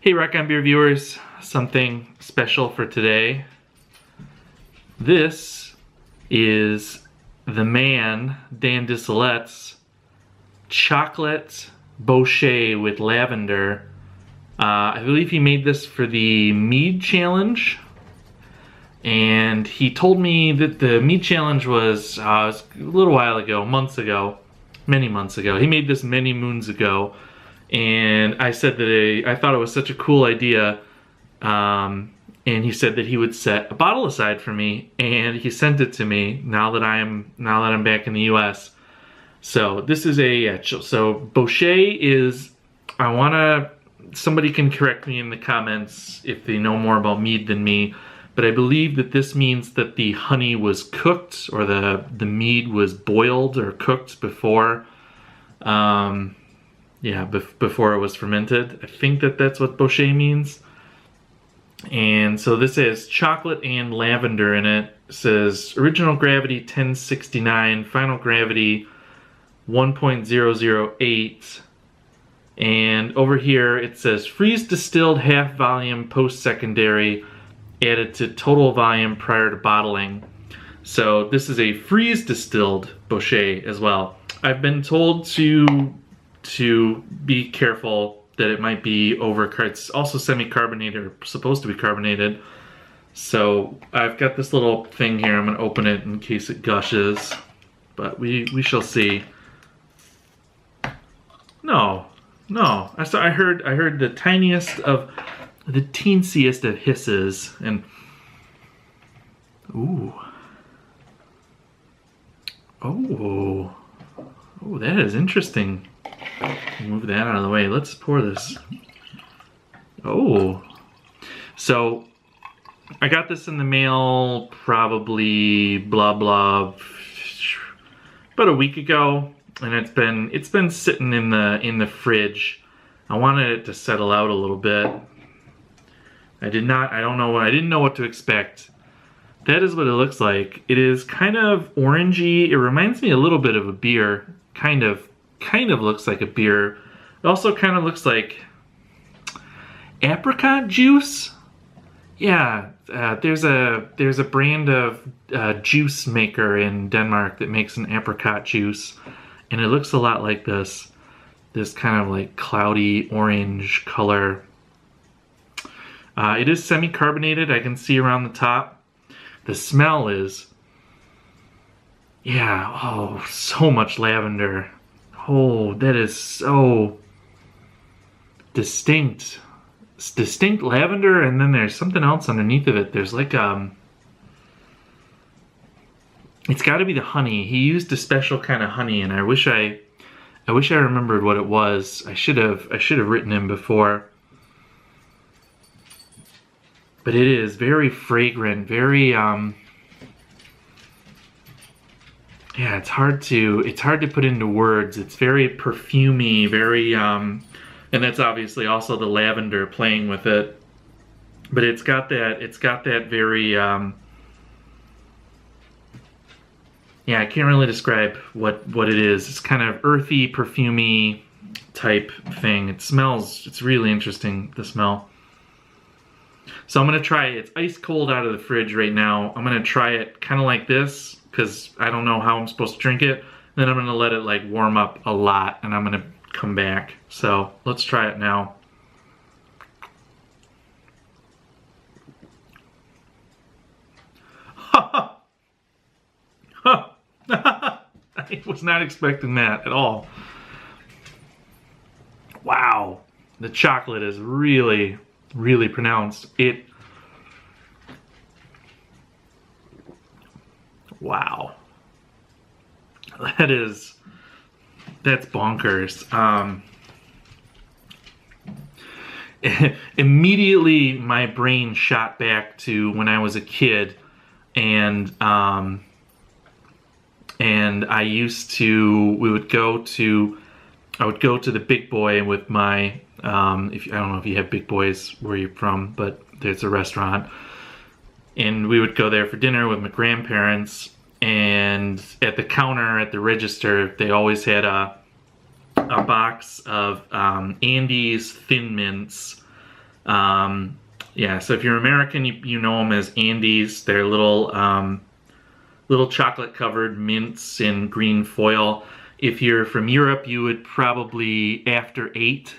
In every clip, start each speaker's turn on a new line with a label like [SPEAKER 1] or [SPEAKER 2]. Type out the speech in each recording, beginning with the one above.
[SPEAKER 1] Hey Rock on Beer viewers, something special for today. This is the man, Dan Disselet's Chocolate Bouchet with lavender. I believe he made this for the Mead Challenge. And he told me that the Mead Challenge was a little while ago, many months ago. He made this many moons ago. And I said that I thought it was such a cool idea, and he said that he would set a bottle aside for me, and he sent it to me now that I'm back in the U.S. So this is so Bouchet is, somebody can correct me in the comments if they know more about mead than me, but I believe that this means that the honey was cooked, or the mead was boiled or cooked before. Before it was fermented. I think that that's what Bouchet means. And so this has chocolate and lavender in it. It says original gravity 1069, final gravity 1.008. And over here it says freeze distilled half volume post-secondary added to total volume prior to bottling. So this is a freeze distilled Bouchet as well. I've been told to be careful that it might be it's also semi-carbonated, or supposed to be carbonated. So I've got this little thing here. I'm going to open it in case it gushes, but we shall see. No. I heard the tiniest of the teensiest of hisses, and oh, that is interesting. Move that out of the way. Let's pour this. Oh. So, I got this in the mail probably about a week ago, and it's been sitting in the fridge. I wanted it to settle out a little bit. I didn't know what to expect. That is what it looks like. It is kind of orangey. It reminds me a little bit of a beer, kind of looks like a beer. It also kind of looks like apricot juice. Yeah, there's a brand of juice maker in Denmark that makes an apricot juice, and it looks a lot like this kind of like cloudy orange color. It is semi-carbonated. I can see around the top. The smell is, so much lavender. Oh, that is so distinct. It's distinct lavender, and then there's something else underneath of it. There's like it's got to be the honey. He used a special kind of honey, and I wish I remembered what it was. I should have written him before. But it is very fragrant, very it's hard to put into words. It's very perfumey, very and that's obviously also the lavender playing with it. But it's got that very I can't really describe what it is. It's kind of earthy, perfumey type thing. It's really interesting, the smell. So I'm gonna try it. It's ice cold out of the fridge right now. I'm gonna try it kind of like this, because I don't know how I'm supposed to drink it. Then I'm gonna let it like warm up a lot, and I'm gonna come back. So let's try it now. I was not expecting that at all. Wow, the chocolate is really, really pronounced. Wow. That's bonkers. Immediately my brain shot back to when I was a kid, and I would go to the Big Boy with my I don't know if you have Big Boys where you're from, but there's a restaurant. And we would go there for dinner with my grandparents, and at the counter at the register they always had a box of Andes Thin Mints Yeah, so if you're American, you know them as Andes. They're little chocolate covered mints in green foil. If you're from Europe, you would probably, After Eight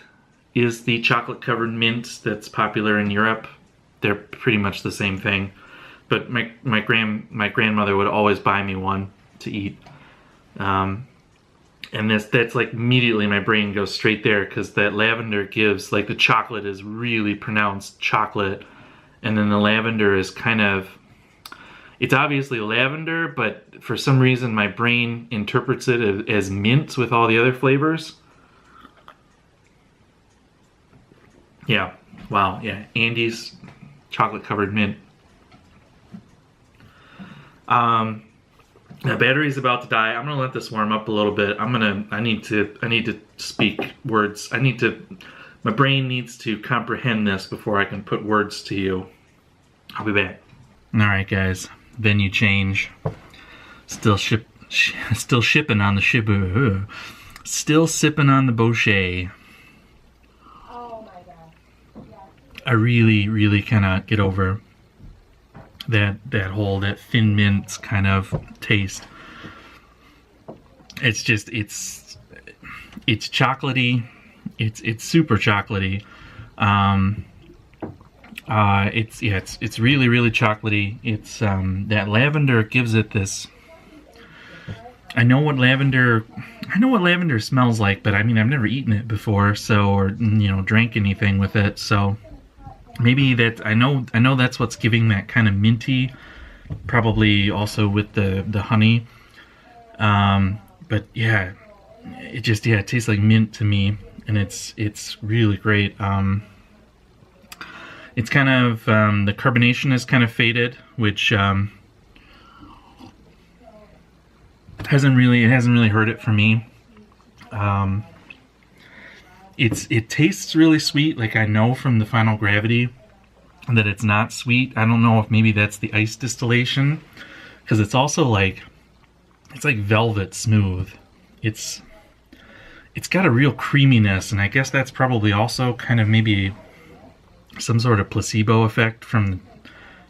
[SPEAKER 1] is the chocolate covered mint that's popular in Europe. They're pretty much the same thing. But my grandmother would always buy me one to eat. And that's like immediately my brain goes straight there, because that lavender gives, like, the chocolate is really pronounced chocolate, and then the lavender is kind of, it's obviously lavender, but for some reason my brain interprets it as mint with all the other flavors. Yeah, wow, yeah, Andes chocolate covered mint. The battery's about to die. I'm gonna let this warm up a little bit. I need to speak words. My brain needs to comprehend this before I can put words to you. I'll be back. Alright guys, venue change. Still shipping on the shipper. Still sipping on the Bouchet.
[SPEAKER 2] Oh my god. Yes.
[SPEAKER 1] I really cannot get over that thin mint kind of taste. It's just it's chocolatey. It's super chocolatey. It's really chocolatey. It's that lavender gives it this. I know what lavender smells like, but I mean, I've never eaten it before, so, or drank anything with it, so maybe that I know that's what's giving that kind of minty, probably also with the honey. But yeah, it tastes like mint to me, and it's really great. It's kind of the carbonation is kind of faded, which hasn't really hurt it for me. It tastes really sweet. Like, I know from the Final Gravity that it's not sweet. I don't know if maybe that's the ice distillation, because it's also like, it's like velvet smooth. It's got a real creaminess, and I guess that's probably also kind of maybe some sort of placebo effect from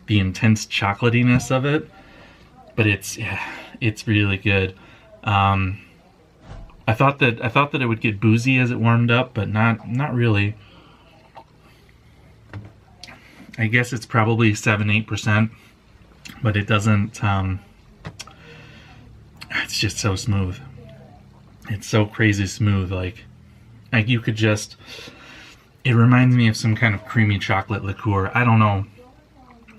[SPEAKER 1] the intense chocolatiness of it. But it's really good. I thought that it would get boozy as it warmed up, but not really. I guess it's probably 7-8%, but it doesn't. It's just so smooth. It's so crazy smooth. Like you could just. It reminds me of some kind of creamy chocolate liqueur. I don't know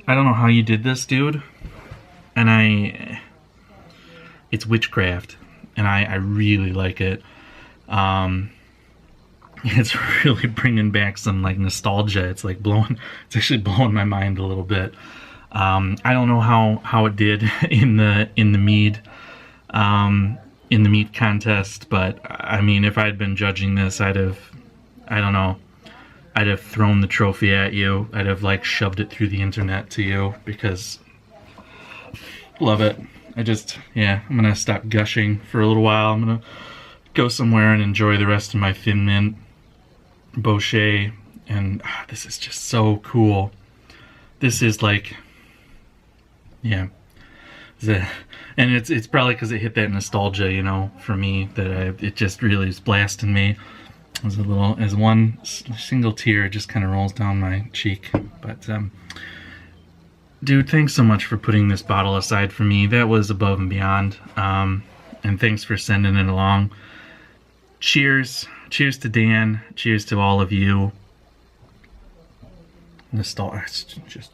[SPEAKER 1] how you did this, dude. And it's witchcraft, and I really like it. It's really bringing back some like nostalgia. It's actually blowing my mind a little bit. I don't know how it did in the mead contest, but I mean, if I'd been judging this, I'd have thrown the trophy at you. I'd have like shoved it through the internet to you, because love it. I'm gonna stop gushing for a little while. I'm gonna go somewhere and enjoy the rest of my thin mint Bouchet, and this is just so cool. This is like, yeah, and it's probably because it hit that nostalgia, for me, that it just really is blasting me. As one single tear just kind of rolls down my cheek. But dude, thanks so much for putting this bottle aside for me. That was above and beyond. And thanks for sending it along. Cheers. Cheers to Dan. Cheers to all of you. Nostalgia. It's just.